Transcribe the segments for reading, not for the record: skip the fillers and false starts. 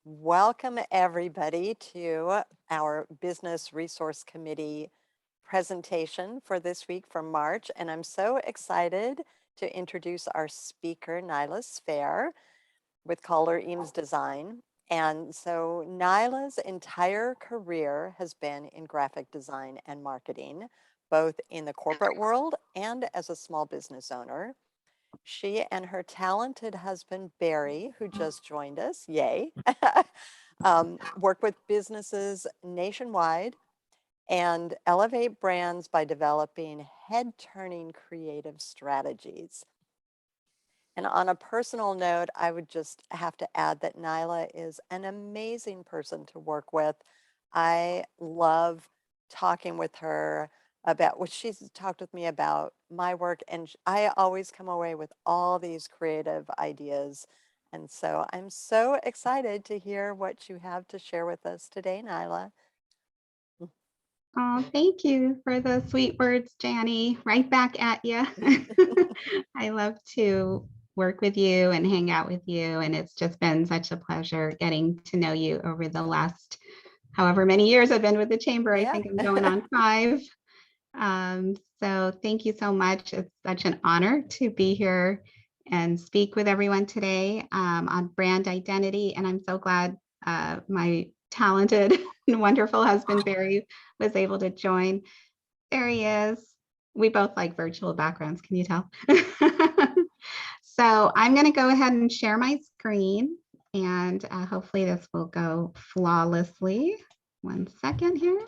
Welcome, everybody, to our Business Resource Committee presentation for this week for March. And I'm so excited to introduce our speaker, Naila Sfeir, with Caller Eames Design. And so Naila's entire career has been in graphic design and marketing, both in the corporate world and as a small business owner. She and her talented husband, Barry, who just joined us, yay, work with businesses nationwide and elevate brands by developing head-turning creative strategies. And on a personal note, I would just have to add that Naila is an amazing person to work with. I love talking with her about what she's talked with me about my work, and I always come away with all these creative ideas. And so I'm so excited to hear what you have to share with us today, Naila. Oh, thank you for the sweet words, Janny. Right back at you. I love to work with you and hang out with you. And it's just been such a pleasure getting to know you over the last however many years I've been with the Chamber. I Yeah. think I'm going on 5. So thank you so much. It's such an honor to be here and speak with everyone today on brand identity. And I'm so glad my talented and wonderful husband, Barry, was able to join. There he is. We both like virtual backgrounds, can you tell? So I'm going to go ahead and share my screen, and hopefully this will go flawlessly. 1 second here.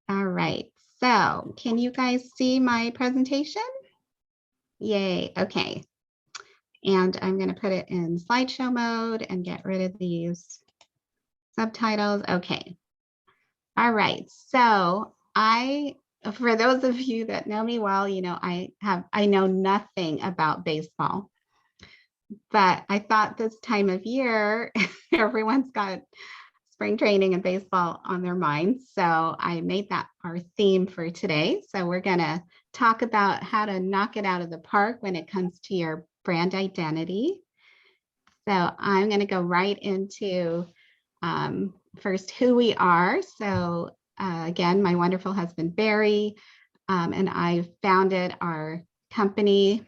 All right, so can you guys see my presentation? Yay, okay. And I'm going to put it in slideshow mode and get rid of these subtitles. Okay. All right, so for those of you that know me well, you know, I know nothing about baseball, but I thought this time of year, everyone's got spring training and baseball on their minds. So I made that our theme for today. So we're going to talk about how to knock it out of the park when it comes to your brand identity. So I'm going to go right into first who we are. So again, my wonderful husband, Barry, and I founded our company.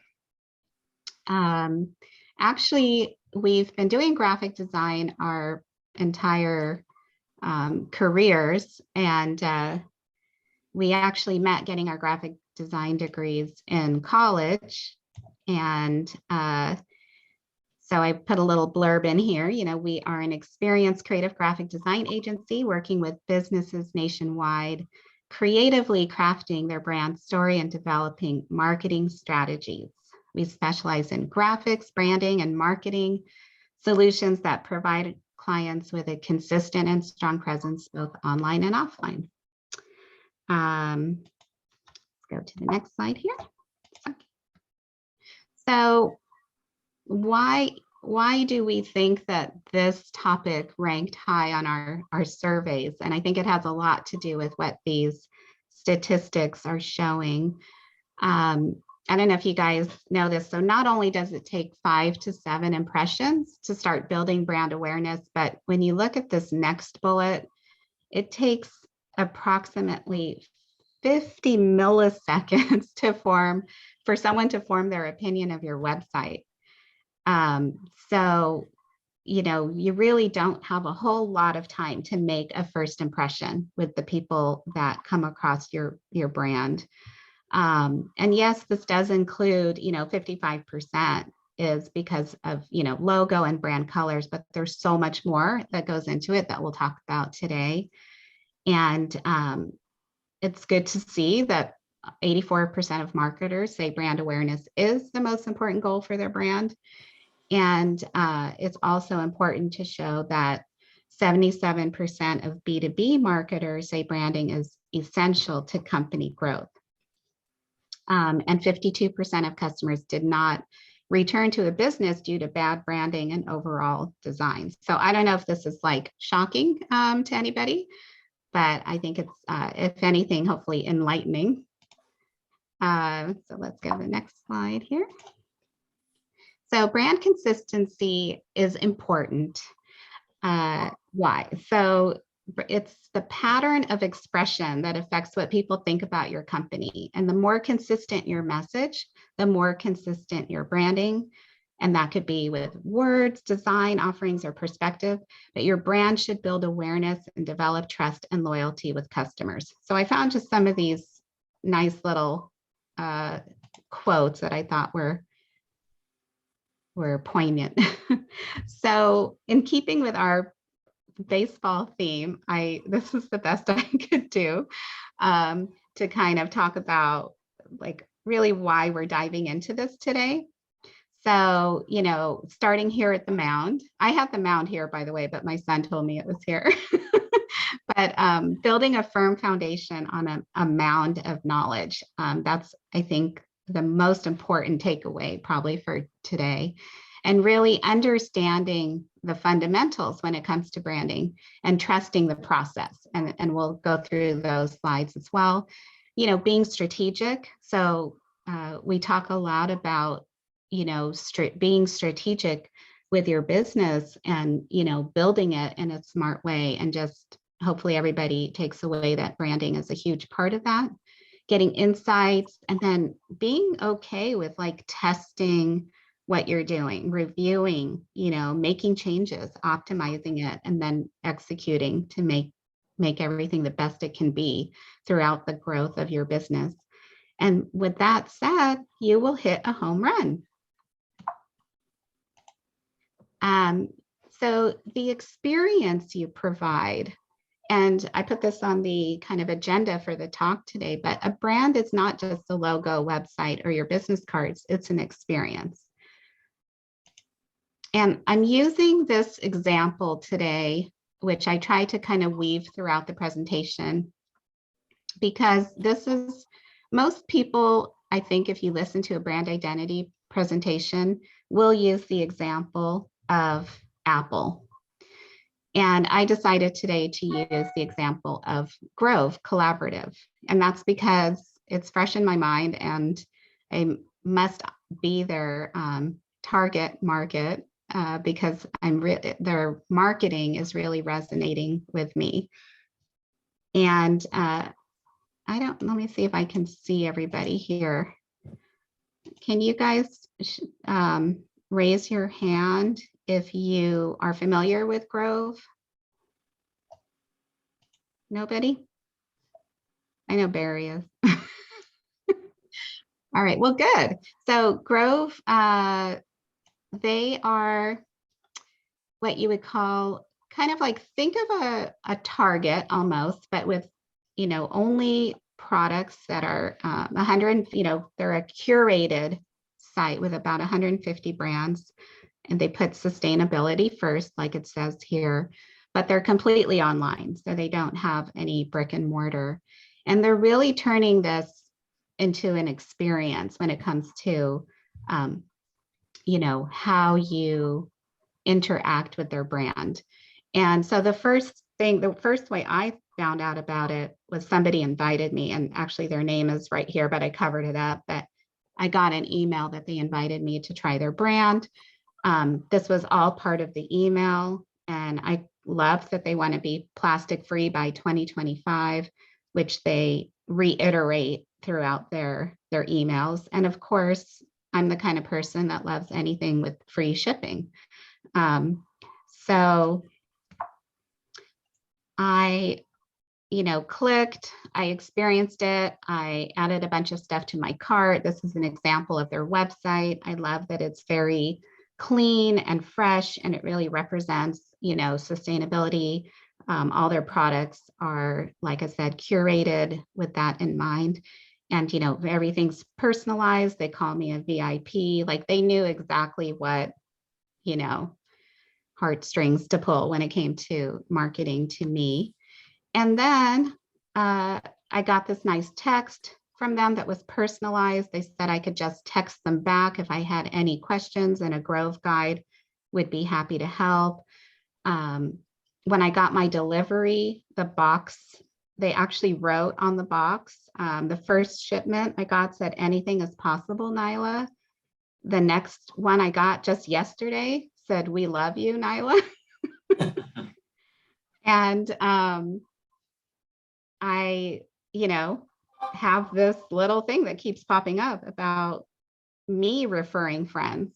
Actually, we've been doing graphic design our entire careers, and we actually met getting our graphic design degrees in college. And so I put a little blurb in here. You know, we are an experienced creative graphic design agency working with businesses nationwide, creatively crafting their brand story and developing marketing strategies. We specialize in graphics, branding, and marketing solutions that provide clients with a consistent and strong presence both online and offline. Let's go to the next slide here. So why do we think that this topic ranked high on our surveys? And I think it has a lot to do with what these statistics are showing. I don't know if you guys know this. So not only does it take 5 to 7 impressions to start building brand awareness, but when you look at this next bullet, it takes approximately 50 milliseconds for someone to form their opinion of your website. So, you know, you really don't have a whole lot of time to make a first impression with the people that come across your brand. And yes, this does include, you know, 55% is because of, you know, logo and brand colors, but there's so much more that goes into it that we'll talk about today. And it's good to see that 84% of marketers say brand awareness is the most important goal for their brand. And it's also important to show that 77% of B2B marketers say branding is essential to company growth. And 52% of customers did not return to a business due to bad branding and overall design. So I don't know if this is like shocking to anybody, but I think it's, if anything, hopefully enlightening. So let's go to the next slide here. So brand consistency is important. Why? So it's the pattern of expression that affects what people think about your company. And the more consistent your message, the more consistent your branding. And that could be with words, design, offerings, or perspective. But your brand should build awareness and develop trust and loyalty with customers. So I found just some of these nice little quotes that I thought were poignant. So in keeping with our baseball theme, this is the best I could do to kind of talk about like really why we're diving into this today. So, you know, starting here at the mound, I have the mound here, by the way, but my son told me it was here. But building a firm foundation on a mound of knowledge, that's, I think, the most important takeaway probably for today. And really understanding the fundamentals when it comes to branding and trusting the process. And we'll go through those slides as well. You know, being strategic. So we talk a lot about, you know, being strategic with your business and, you know, building it in a smart way, and just hopefully everybody takes away that branding is a huge part of that. Getting insights, and then being okay with like testing what you're doing, reviewing, you know, making changes, optimizing it, and then executing to make everything the best it can be throughout the growth of your business. And with that said, you will hit a home run. So the experience you provide, and I put this on the kind of agenda for the talk today, but a brand is not just a logo, website, or your business cards, it's an experience. And I'm using this example today, which I try to kind of weave throughout the presentation, because this is, most people, I think if you listen to a brand identity presentation, will use the example of Apple. And I decided today to use the example of Grove Collaborative. And that's because it's fresh in my mind and I must be their target market because their marketing is really resonating with me. And let me see if I can see everybody here. Can you guys raise your hand if you are familiar with Grove? Nobody? I know Barry is. All right, well, good. So Grove, they are what you would call kind of like, think of a Target almost, but with, you know, only products that are 100, you know, they're a curated site with about 150 brands, and they put sustainability first, like it says here, but they're completely online. So they don't have any brick and mortar. And they're really turning this into an experience when it comes to, you know, how you interact with their brand. And so the first way I found out about it was somebody invited me, and actually their name is right here, but I covered it up. But I got an email that they invited me to try their brand. This was all part of the email, and I love that they want to be plastic free by 2025, which they reiterate throughout their emails. And of course, I'm the kind of person that loves anything with free shipping. So I, you know, clicked, I experienced it. I added a bunch of stuff to my cart. This is an example of their website. I love that it's very clean and fresh, and it really represents, you know, sustainability. All their products are, like I said, curated with that in mind. And, you know, everything's personalized. They call me a VIP. Like, they knew exactly what, you know, heartstrings to pull when it came to marketing to me. And then I got this nice text from them that was personalized. They said I could just text them back if I had any questions, and a Grove guide would be happy to help. When I got my delivery, the box, they actually wrote on the box, the first shipment I got said, "Anything is possible, Naila," the next one I got just yesterday said, "We love you, Naila." And I, you know, have this little thing that keeps popping up about me referring friends.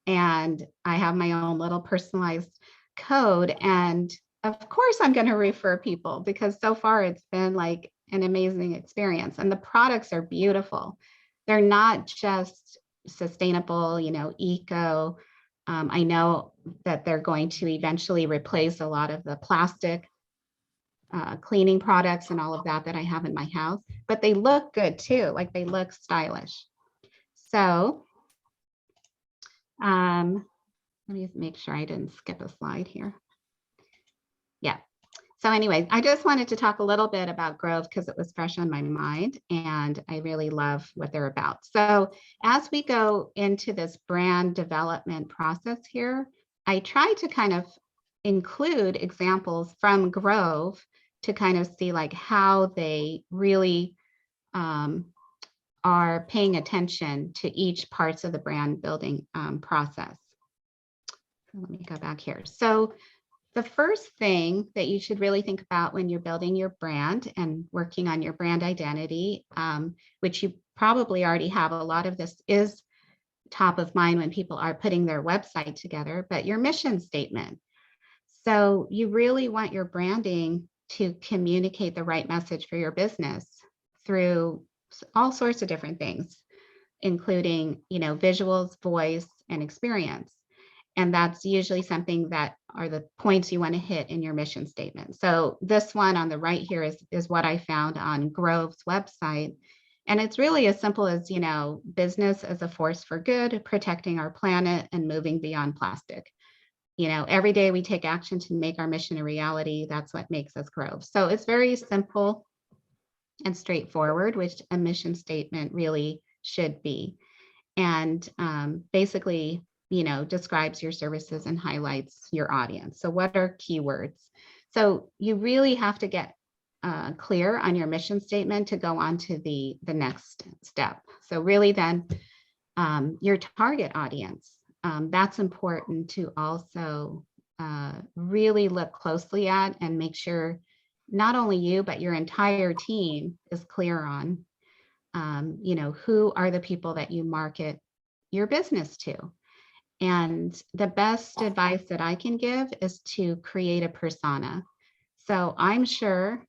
And I have my own little personalized code. And of course, I'm going to refer people because so far it's been like an amazing experience. And the products are beautiful. They're not just sustainable, eco. I know that they're going to eventually replace a lot of the plastic cleaning products and all of that I have in my house, but they look good too. Like they look stylish. So let me make sure I didn't skip a slide here. Yeah. So anyway, I just wanted to talk a little bit about Grove because it was fresh on my mind and I really love what they're about. So as we go into this brand development process here, I try to kind of include examples from Grove to kind of see like how they really are paying attention to each parts of the brand building process. So let me go back here. So the first thing that you should really think about when you're building your brand and working on your brand identity, which you probably already have, a lot of this is top of mind when people are putting their website together, but your mission statement. So you really want your branding to communicate the right message for your business through all sorts of different things, including, visuals, voice, and experience. And that's usually something that are the points you want to hit in your mission statement. So this one on the right here is what I found on Grove's website. And it's really as simple as, business as a force for good, protecting our planet and moving beyond plastic. Every day we take action to make our mission a reality. That's what makes us Grove. So it's very simple and straightforward, which a mission statement really should be. And basically, describes your services and highlights your audience. So what are keywords? So you really have to get clear on your mission statement to go on to the next step. So really then your target audience, that's important to also really look closely at and make sure not only you, but your entire team is clear on, who are the people that you market your business to. And the best advice that I can give is to create a persona. So I'm sure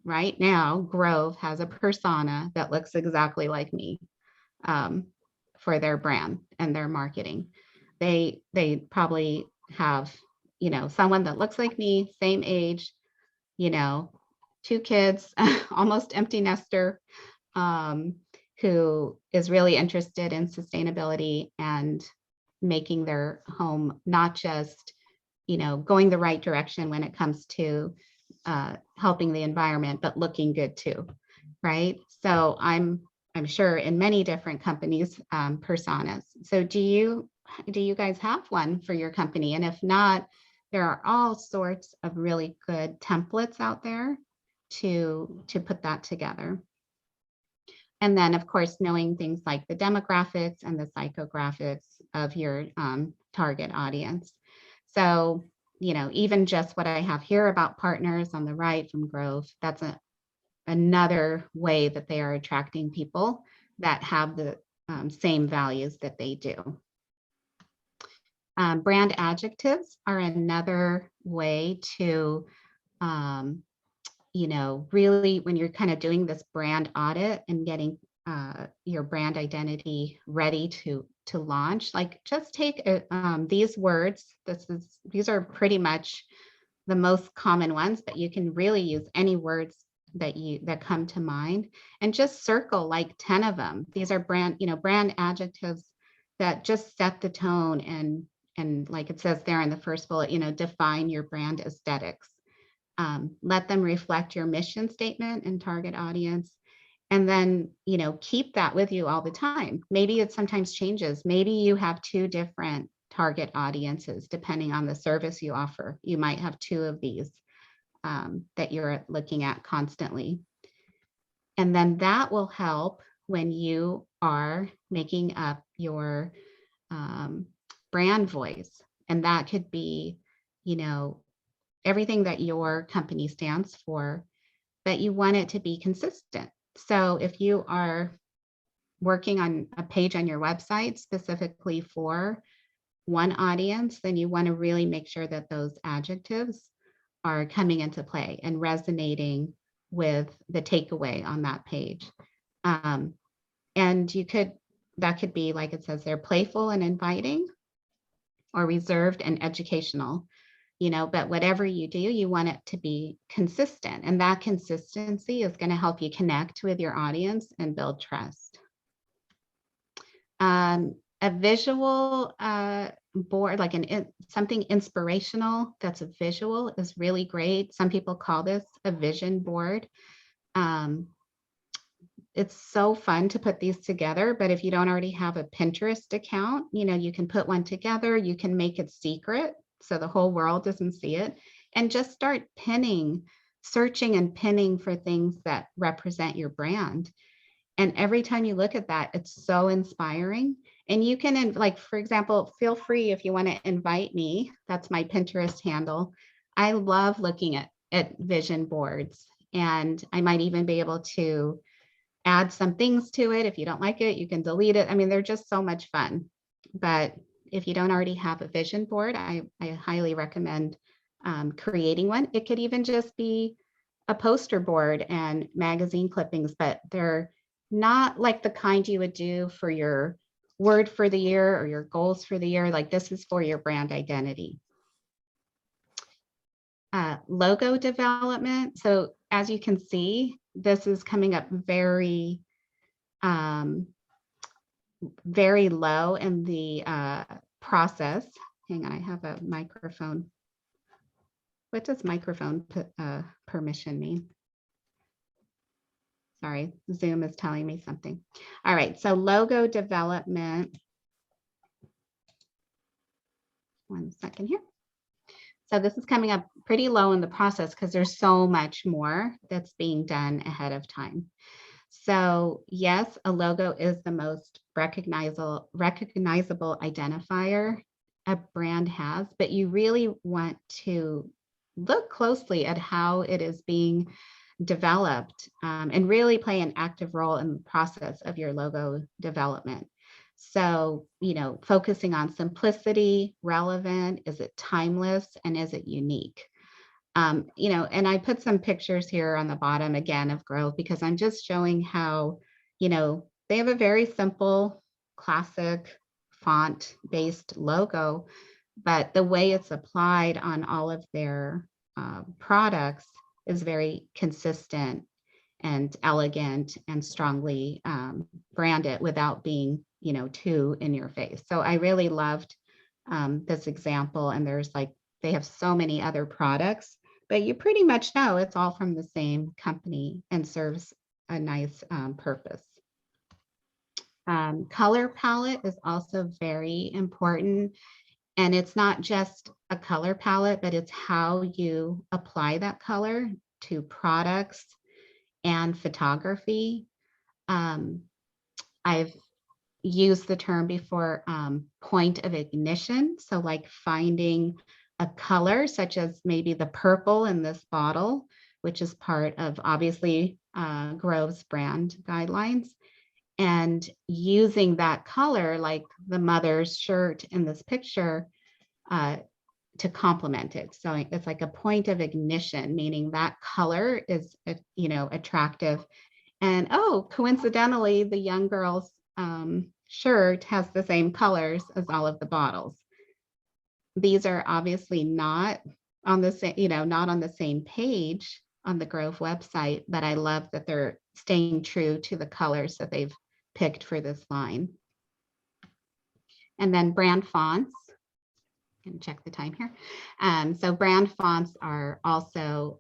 right now Grove has a persona that looks exactly like me for their brand and their marketing. They probably have, someone that looks like me, same age, 2 kids, almost empty nester, who is really interested in sustainability and making their home not just, going the right direction when it comes to helping the environment, but looking good too, right? So I'm sure in many different companies, personas. So do you guys have one for your company? And if not, there are all sorts of really good templates out there to put that together. And then, of course, knowing things like the demographics and the psychographics of your target audience. So, even just what I have here about partners on the right from Grove, that's another way that they are attracting people that have the same values that they do. Brand adjectives are another way to really when you're kind of doing this brand audit and getting your brand identity ready to launch, like just take these words. These are pretty much the most common ones, but you can really use any words that come to mind and just circle like 10 of them. These are brand adjectives that just set the tone and like it says there in the first bullet, define your brand aesthetics. Let them reflect your mission statement and target audience. And then, keep that with you all the time. Maybe it sometimes changes. Maybe you have 2 different target audiences, depending on the service you offer. You might have 2 of these that you're looking at constantly. And then that will help when you are making up your brand voice. And that could be, you know, everything that your company stands for, but you want it to be consistent. So if you are working on a page on your website specifically for one audience, then you want to really make sure that those adjectives are coming into play and resonating with the takeaway on that page. And that could be, like it says there, playful and inviting, or reserved and educational, but whatever you do, you want it to be consistent. And that consistency is going to help you connect with your audience and build trust. A visual board, like something inspirational that's a visual, is really great. Some people call this a vision board. It's so fun to put these together, but if you don't already have a Pinterest account, you can put one together. You can make it secret so the whole world doesn't see it, and just start searching and pinning for things that represent your brand. And every time you look at that, it's so inspiring. And you can, like, for example, feel free if you want to invite me. That's my Pinterest handle. I love looking at vision boards, and I might even be able to add some things to it. If you don't like it, you can delete it. I mean, they're just so much fun. But if you don't already have a vision board, I highly recommend creating one. It could even just be a poster board and magazine clippings, but they're not like the kind you would do for your word for the year or your goals for the year. Like, this is for your brand identity. Logo development. So as you can see, this is coming up very low in the process. Hang on, I have a microphone. What does microphone permission mean? Sorry, Zoom is telling me something. All right, so logo development. One second here. So this is coming up pretty low in the process because there's so much more that's being done ahead of time. So yes, a logo is the most recognizable identifier a brand has, but you really want to look closely at how it is being developed and really play an active role in the process of your logo development. So, focusing on simplicity, relevant, is it timeless, and is it unique? And I put some pictures here on the bottom again of Grove because I'm just showing how, they have a very simple, classic font-based logo, but the way it's applied on all of their products is very consistent and elegant and strongly branded without being, too in your face. So I really loved this example. And they have so many other products, but you pretty much know it's all from the same company and serves a nice purpose. Color palette is also very important. And it's not just a color palette, but it's how you apply that color to products and photography. I've used the term before, point of ignition. So like finding a color such as maybe the purple in this bottle, which is part of obviously Grove's brand guidelines, and using that color, like the mother's shirt in this picture, to complement it. So it's like a point of ignition, meaning that color is, attractive. And coincidentally, the young girl's shirt has the same colors as all of the bottles. These are obviously not on the same, not on the same page on the Grove website, but I love that they're staying true to the colors that they've picked for this line. And then brand fonts. And check the time here. So brand fonts are also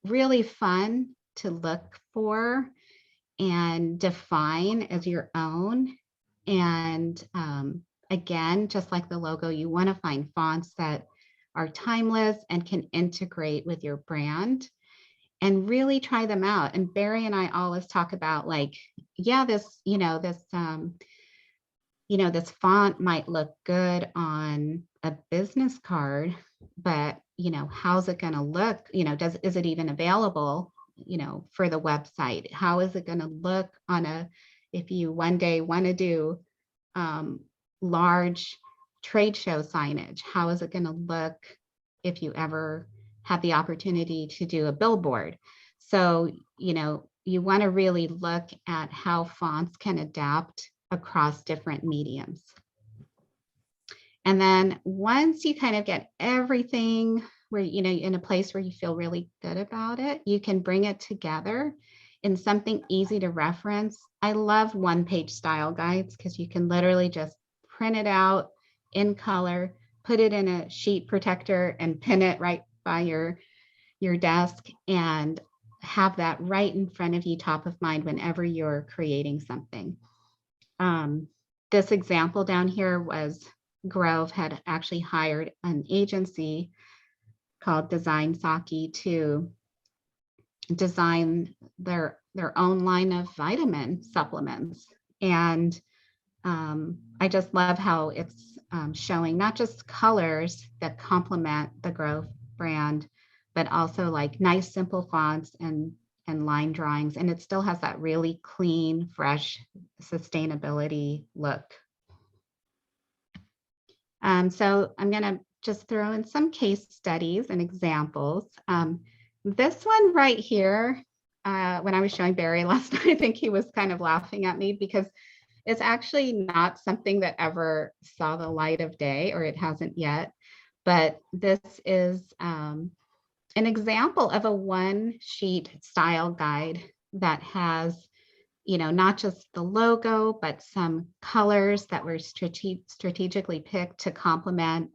really fun to look for and define as your own. And again, just like the logo, you want to find fonts that are timeless and can integrate with your brand and really try them out. And Barry and I always talk about, like, yeah, this font might look good on a business card, but how's it going to look? Is it even available, for the website? How is it going to look if you one day want to do um, large trade show signage? How is it going to look if you ever have the opportunity to do a billboard? So, you want to really look at how fonts can adapt across different mediums. And then once you kind of get everything where, in a place where you feel really good about it, you can bring it together in something easy to reference. I love one-page style guides because you can literally just print it out in color, put it in a sheet protector and pin it right by your desk and have that right in front of you, top of mind, whenever you're creating something. This example down here was Grove had actually hired an agency called Design Saki to design their own line of vitamin supplements. And I just love how it's showing not just colors that complement the Grove brand, but also like nice, simple fonts and line drawings. And it still has that really clean, fresh sustainability look. So I'm going to just throw in some case studies and examples. This one right here, when I was showing Barry last night, I think he was kind of laughing at me because it's actually not something that ever saw the light of day, or it hasn't yet. But this is an example of a one sheet style guide that has not just the logo, but some colors that were strategically picked to complement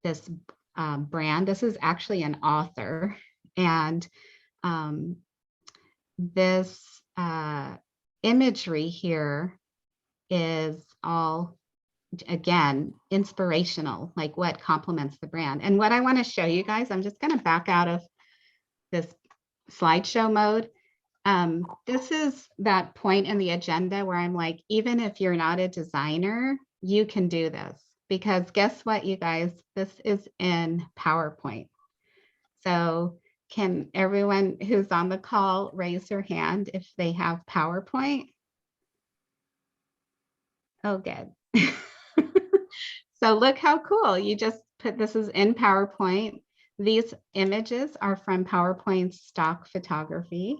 this brand. This is actually an author, and this imagery here is all, again, inspirational, like what complements the brand. And what I want to show you guys, I'm just going to back out of this slideshow mode. This is that point in the agenda where I'm like, even if you're not a designer, you can do this, because guess what, you guys, this is in PowerPoint. So can everyone who's on the call raise their hand if they have PowerPoint? Oh, good. So look how cool. You just put, this is in PowerPoint. These images are from PowerPoint stock photography.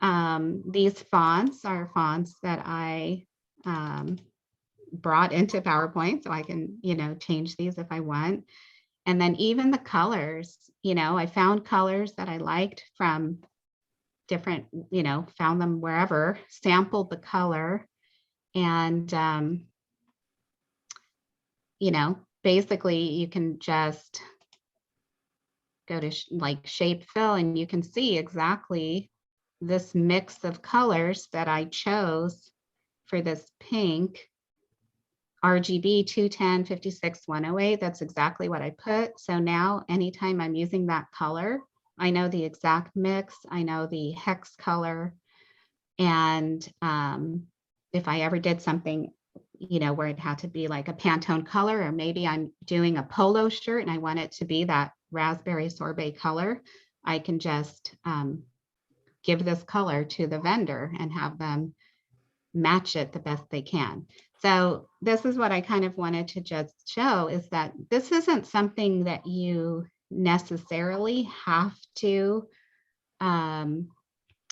These fonts are fonts that I brought into PowerPoint, so I can, change these if I want. And then even the colors, I found colors that I liked from different, found them wherever, sampled the color, and, basically you can just go to like shape fill, and you can see exactly this mix of colors that I chose for this pink RGB 210 56 108. That's exactly what I put. So now anytime I'm using that color, I know the exact mix, I know the hex color. And if I ever did something, where it had to be like a Pantone color, or maybe I'm doing a polo shirt and I want it to be that raspberry sorbet color, I can just give this color to the vendor and have them match it the best they can. So this is what I kind of wanted to just show, is that this isn't something that you necessarily have to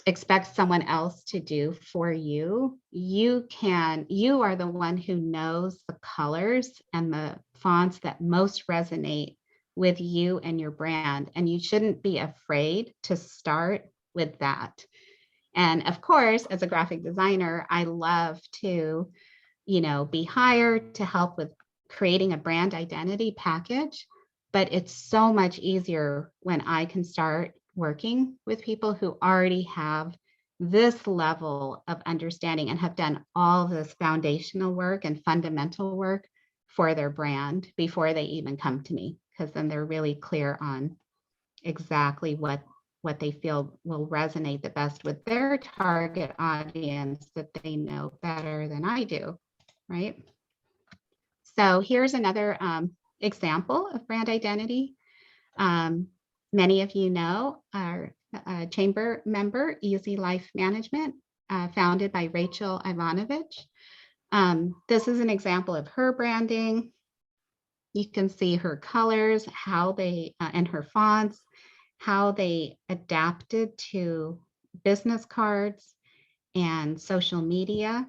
expect someone else to do for you. You are the one who knows the colors and the fonts that most resonate with you and your brand. And you shouldn't be afraid to start with that. And of course, as a graphic designer, I love to, be hired to help with creating a brand identity package. But it's so much easier when I can start working with people who already have this level of understanding and have done all this foundational work and fundamental work for their brand before they even come to me, because then they're really clear on exactly what what they feel will resonate the best with their target audience that they know better than I do, right? So here's another example of brand identity. Many of you know our chamber member, Easy Life Management, founded by Rachel Ivanovich. This is an example of her branding. You can see her colors, how they, and her fonts, how they adapted to business cards and social media,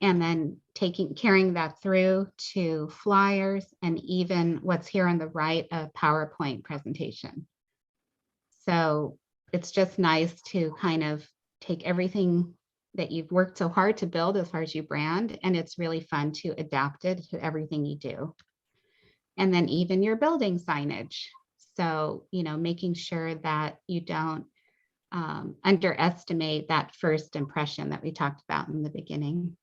and then carrying that through to flyers and even what's here on the right, a PowerPoint presentation. So it's just nice to kind of take everything that you've worked so hard to build as far as you brand, and it's really fun to adapt it to everything you do. And then even your building signage. So, making sure that you don't underestimate that first impression that we talked about in the beginning.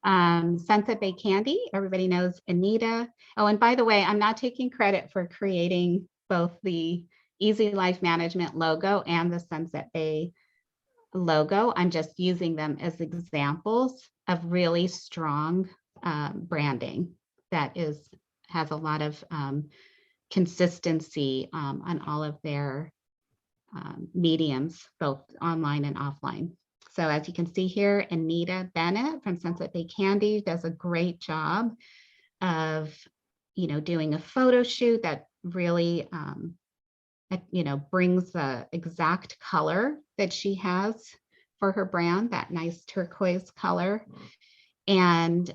Sunset Bay Candy, everybody knows Anita. Oh, and by the way, I'm not taking credit for creating both the Easy Life Management logo and the Sunset Bay logo. I'm just using them as examples of really strong branding that has a lot of consistency on all of their mediums, both online and offline. So as you can see here, Anita Bennett from Sunset Bay Candy does a great job of, doing a photo shoot that really, brings the exact color that she has for her brand, that nice turquoise color. And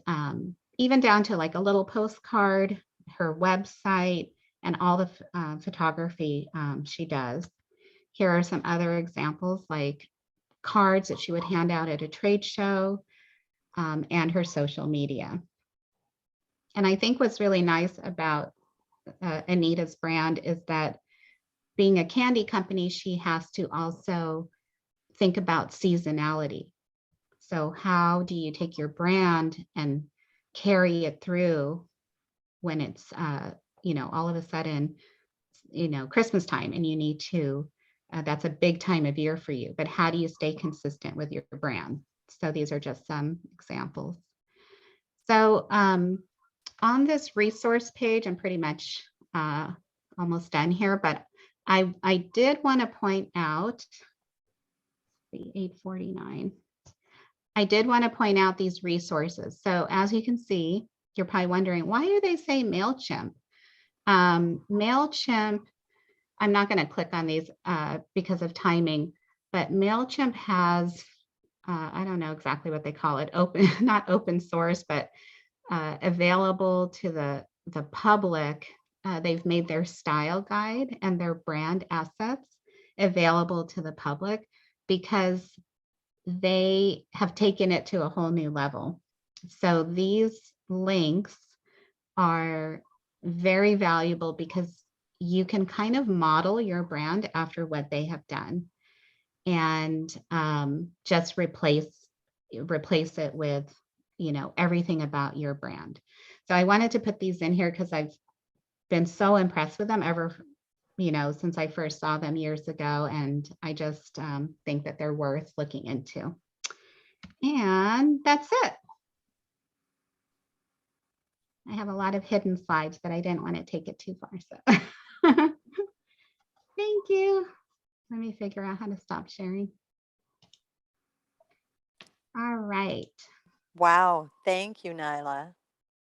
even down to like a little postcard, her website, and all the photography she does. Here are some other examples, like cards that she would hand out at a trade show, and her social media. And I think what's really nice about Anita's brand is that being a candy company, she has to also think about seasonality. So how do you take your brand and carry it through when it's, all of a sudden, Christmas time, and you need to, that's a big time of year for you, but how do you stay consistent with your brand? So these are just some examples. So on this resource page, I'm pretty much almost done here, but I did want to point out the 849. I did want to point out these resources. So as you can see, you're probably wondering, why do they say MailChimp? MailChimp, I'm not going to click on these because of timing, but MailChimp has, I don't know exactly what they call it, open, not open source, but available to the public. They've made their style guide and their brand assets available to the public because they have taken it to a whole new level. So these links are very valuable because you can kind of model your brand after what they have done, and just replace it with, everything about your brand. So I wanted to put these in here because I've been so impressed with them since I first saw them years ago, and I just think that they're worth looking into. And that's it. I have a lot of hidden slides, but I didn't want to take it too far. So thank you. Let me figure out how to stop sharing. All right. Wow. Thank you, Naila.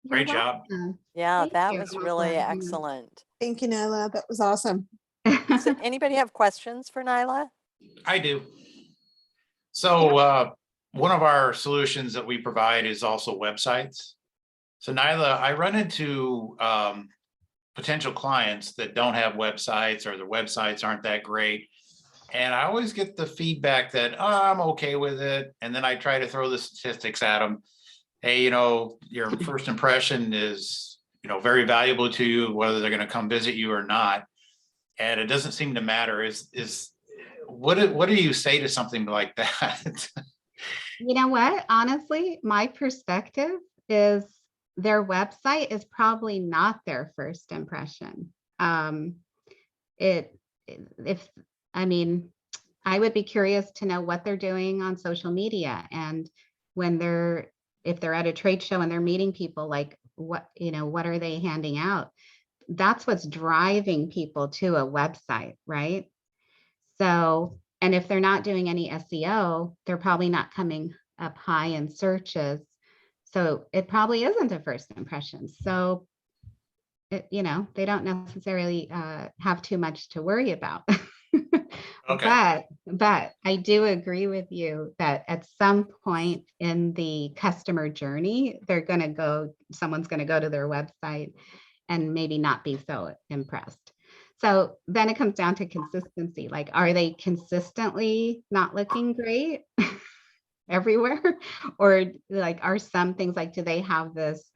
Great job. Yeah, Thank that you. was really excellent. Thank you, Naila. That was awesome. Does anybody have questions for Naila? I do. So one of our solutions that we provide is also websites. So Naila, I run into potential clients that don't have websites, or their websites aren't that great. And I always get the feedback that, oh, I'm okay with it. And then I try to throw the statistics at them. Hey, your first impression is, very valuable to you, whether they're going to come visit you or not. And it doesn't seem to matter. What do you say to something like that? You know what? Honestly, my perspective is their website is probably not their first impression. if, I mean, I would be curious to know what they're doing on social media, and when if they're at a trade show and they're meeting people, like what are they handing out? That's what's driving people to a website, right? So, and if they're not doing any SEO, they're probably not coming up high in searches. So it probably isn't a first impression. So, they don't necessarily have too much to worry about. Okay. But I do agree with you that at some point in the customer journey, someone's going to go to their website and maybe not be so impressed. So then it comes down to consistency. Like, are they consistently not looking great everywhere? Or like, are some things like, do they have this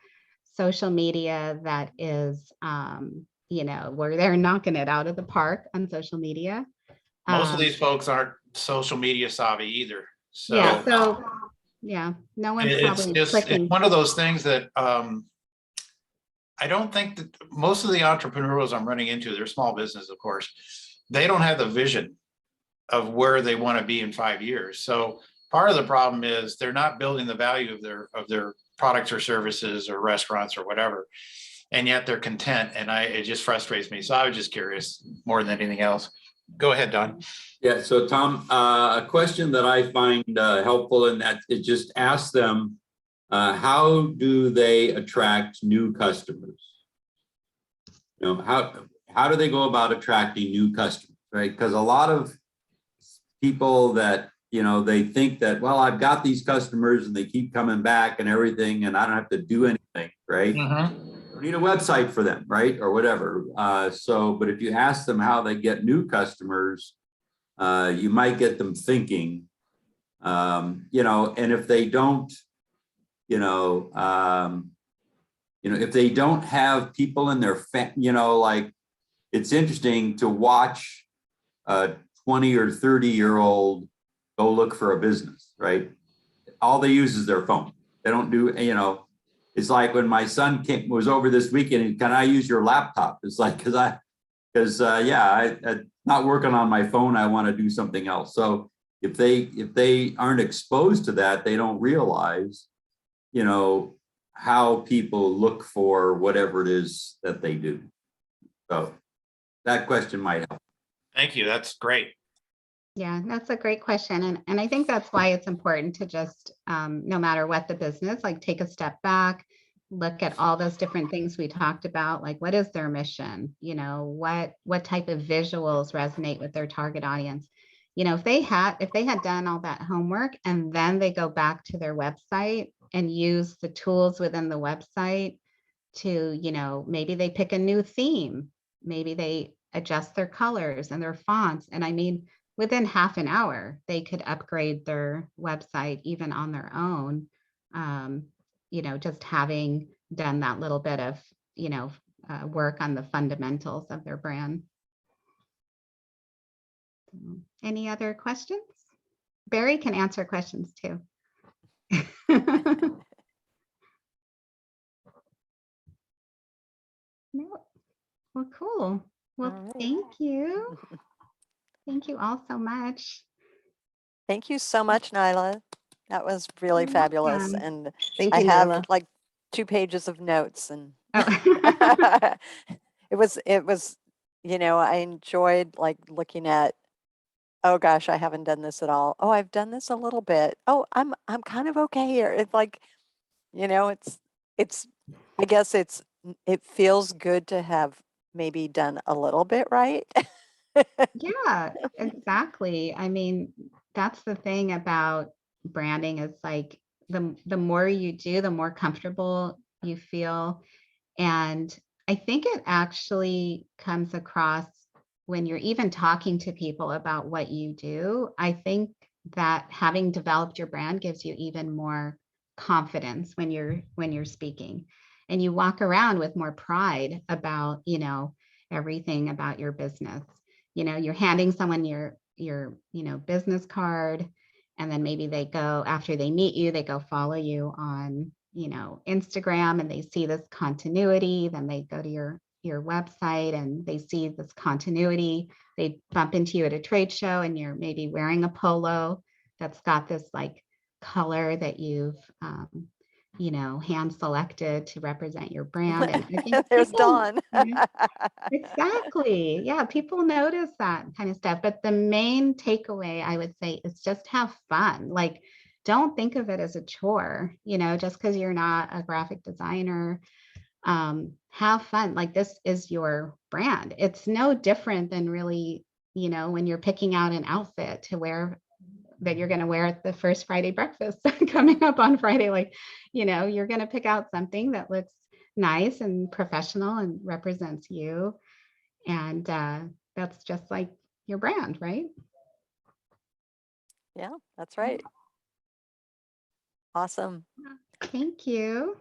social media that is, where they're knocking it out of the park on social media? Most of Um, these folks aren't social media savvy either. yeah. So So yeah, no one's probably it's clicking. one of those things that I don't think that most of the entrepreneurs I'm running into, they're small business, of course, they don't have the vision of where they want to be in 5 years. So part of the problem is they're not building the value of their products or services or restaurants or whatever. And yet they're content. And it just frustrates me. So I was just curious more than anything else. Go ahead, Don. Yeah, so Tom, a question that I find helpful in that is just ask them, how do they attract new customers? How do they go about attracting new customers, right? Because a lot of people that, they think that, well, I've got these customers and they keep coming back and everything, and I don't have to do anything, right? Mm-hmm. I need a website for them, right? Or whatever. But if you ask them how they get new customers, you might get them thinking, and if they don't, if they don't have people in their like, it's interesting to watch a 20 or 30-year-old go look for a business, right? All they use is their phone. They don't do, it's like when my son was over this weekend, can I use your laptop? It's like, I'm not working on my phone. I want to do something else. So if they aren't exposed to that, they don't realize, how people look for whatever it is that they do. So that question might help. Thank you. That's great. Yeah, that's a great question. And I think that's why it's important to just, no matter what the business, like take a step back, look at all those different things we talked about, like what is their mission? What type of visuals resonate with their target audience? If they had done all that homework and then they go back to their website and use the tools within the website to, maybe they pick a new theme, maybe they adjust their colors and their fonts. And I mean, within half an hour, they could upgrade their website even on their own, just having done that little bit of, work on the fundamentals of their brand. Any other questions? Barry can answer questions too. No. Well, cool. Well, All right. thank you. Thank you all so much. Thank you so much, Naila. That was really You're fabulous. welcome. And Thank I you, have Naila. like 2 pages of notes and Oh. it was, I enjoyed like looking at, oh gosh, I haven't done this at all. Oh, I've done this a little bit. Oh, I'm kind of okay here. It's like, it's I guess it feels good to have maybe done a little bit right. Yeah, exactly. I mean, that's the thing about branding is like the more you do, the more comfortable you feel. And I think it actually comes across when you're even talking to people about what you do. I think that having developed your brand gives you even more confidence when you're speaking. And you walk around with more pride about, everything about your business. You're handing someone your business card, and then maybe they go, after they meet you, they go follow you on Instagram, and they see this continuity, then they go to your your website and they see this continuity. They bump into you at a trade show and you're maybe wearing a polo that's got this like color that you've you know, hand selected to represent your brand. And I think There's people, Dawn. you know, exactly. Yeah, people notice that kind of stuff. But the main takeaway, I would say, is just have fun. Like, don't think of it as a chore, you know, just because you're not a graphic designer. Have fun. Like, this is your brand. It's no different than really, you know, when you're picking out an outfit to wear that you're going to wear at the first Friday breakfast coming up on Friday. Like, you know, you're going to pick out something that looks nice and professional and represents you. And that's just like your brand, right? Yeah, that's right. Awesome. Thank you.